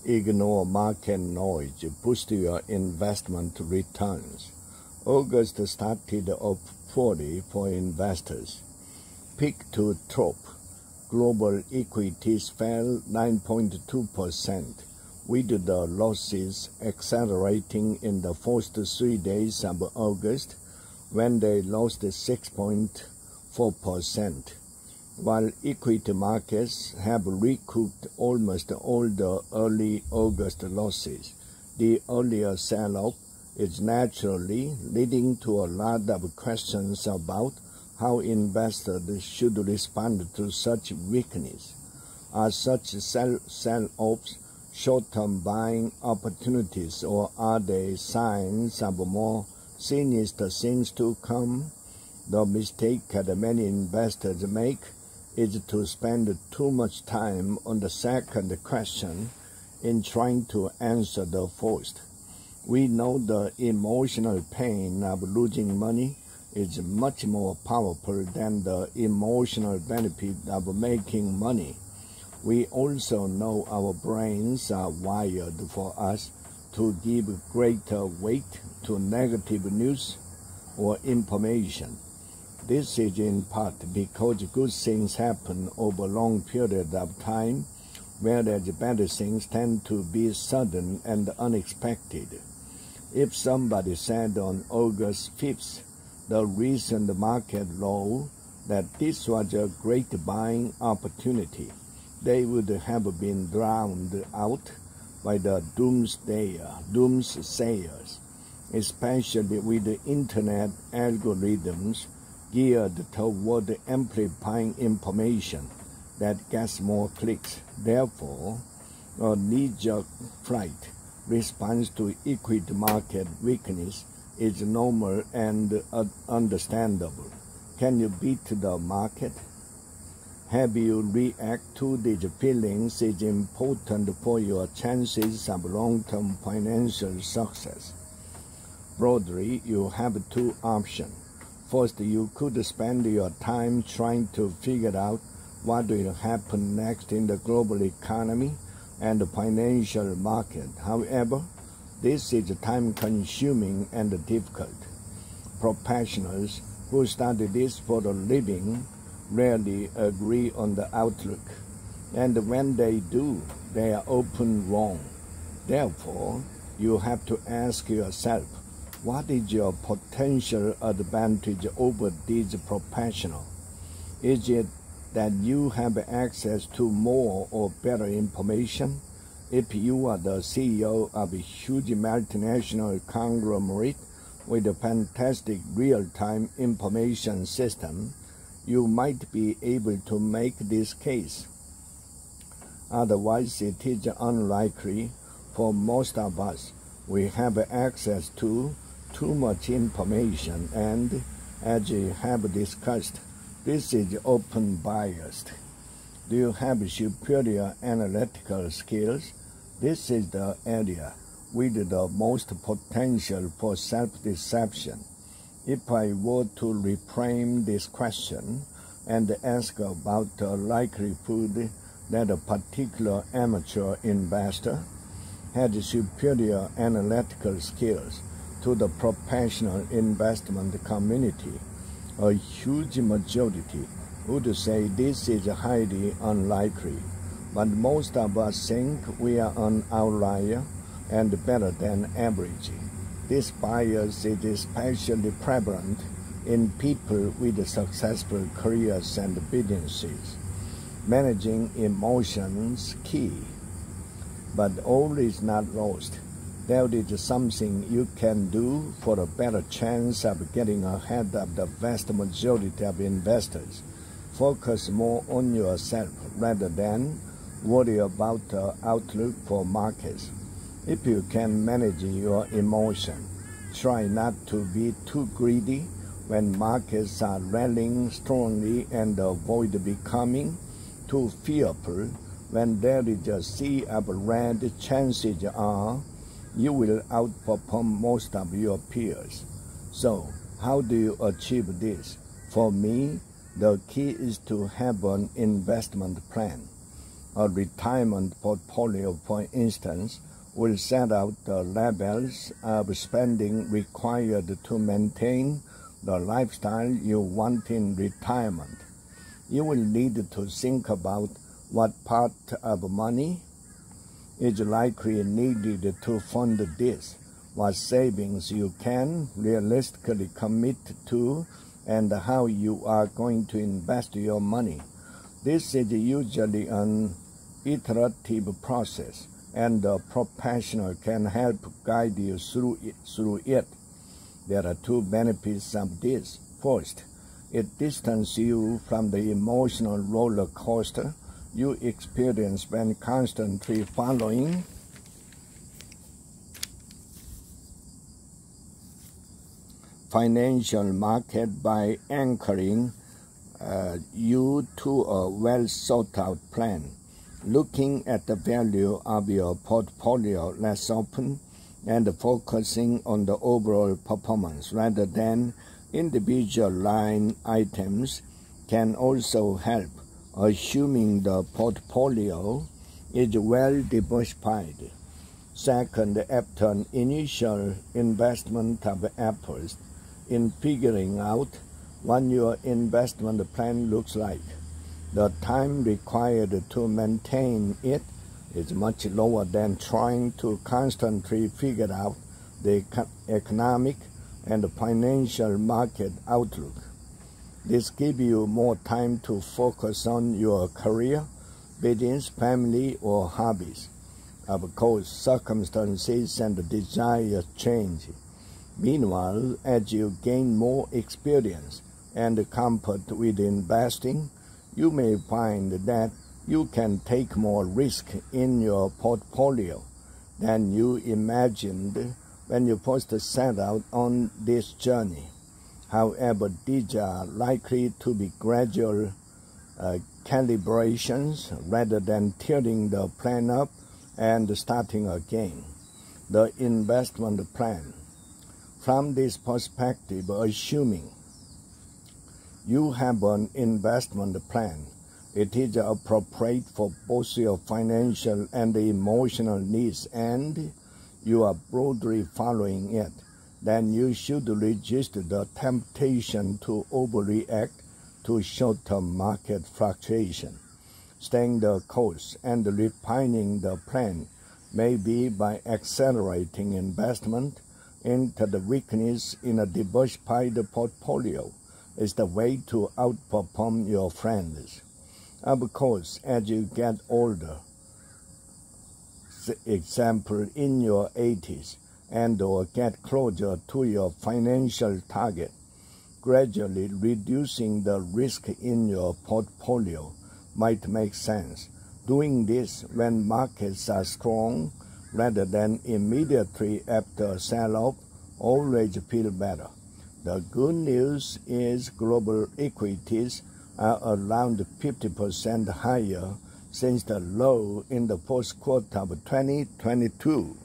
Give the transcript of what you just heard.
Ignore market noise, boost your investment returns. August started off poorly for investors. Peak to trough. Global equities fell 9.2%, with the losses accelerating in the first 3 days of August, when they lost 6.4%. While equity markets have recouped almost all the early August losses, the earlier sell-off is naturally leading to a lot of questions about how investors should respond to such weakness. Are such sell-offs short-term buying opportunities, or are they signs of more sinister things to come? The mistake that many investors make is to spend too much time on the second question in trying to answer the first. We know the emotional pain of losing money is much more powerful than the emotional benefit of making money. We also know our brains are wired for us to give greater weight to negative news or information. This is in part because good things happen over a long period of time, whereas bad things tend to be sudden and unexpected. If somebody said on August 5th, the recent market low, that this was a great buying opportunity, they would have been drowned out by the doomsayers, especially with the internet algorithms geared toward amplifying information that gets more clicks. Therefore, a knee-jerk flight response to equity market weakness is normal and understandable. Can you beat the market? How you react to these feelings is important for your chances of long-term financial success. Broadly, you have two options. First, you could spend your time trying to figure out what will happen next in the global economy and the financial market. However, this is time-consuming and difficult. Professionals who study this for a living rarely agree on the outlook, and when they do, they are often wrong. Therefore, you have to ask yourself, what is your potential advantage over these professionals? Is it that you have access to more or better information? If you are the CEO of a huge multinational conglomerate with a fantastic real-time information system, you might be able to make this case. Otherwise, it is unlikely. For most of us, we have access to too much information, and as we have discussed, this is often biased. Do you have superior analytical skills? This is the area with the most potential for self-deception. If I were to reframe this question and ask about the likelihood that a particular amateur investor had superior analytical skills to the professional investment community, a huge majority would say this is highly unlikely. But most of us think we are an outlier and better than average. This bias is especially prevalent in people with successful careers and businesses. Managing emotions key, but all is not lost. There is something you can do for a better chance of getting ahead of the vast majority of investors. Focus more on yourself rather than worry about the outlook for markets. If you can manage your emotion, try not to be too greedy when markets are rallying strongly, and avoid becoming too fearful when there is a sea of red. Chances are you will outperform most of your peers. So, how do you achieve this? For me, the key is to have an investment plan. A retirement portfolio, for instance, will set out the levels of spending required to maintain the lifestyle you want in retirement. You will need to think about what part of money is likely needed to fund this, what savings you can realistically commit to, and how you are going to invest your money. This is usually an iterative process, and a professional can help guide you through it. There are two benefits of this. First, it distances you from the emotional roller coaster you experience when constantly following financial market by anchoring you to a well-thought-out plan, looking at the value of your portfolio less often, and focusing on the overall performance rather than individual line items can also help, assuming the portfolio is well diversified. Second, after an initial investment of efforts in figuring out what your investment plan looks like, the time required to maintain it is much lower than trying to constantly figure out the economic and financial market outlook. This gives you more time to focus on your career, business, family, or hobbies. Of course, circumstances and desires change. Meanwhile, as you gain more experience and comfort with investing, you may find that you can take more risk in your portfolio than you imagined when you first set out on this journey. However, these are likely to be gradual calibrations rather than tearing the plan up and starting again. The investment plan. From this perspective, assuming you have an investment plan, it is appropriate for both your financial and emotional needs, and you are broadly following it, then you should resist the temptation to overreact to short-term market fluctuation. Staying the course and refining the plan may be by accelerating investment into the weakness in a diversified portfolio is the way to outperform your friends. Of course, as you get older, example in your 80s, and or get closer to your financial target, gradually reducing the risk in your portfolio might make sense. Doing this when markets are strong rather than immediately after a sell-off always feel better. The good news is global equities are around 50% higher since the low in the first quarter of 2022.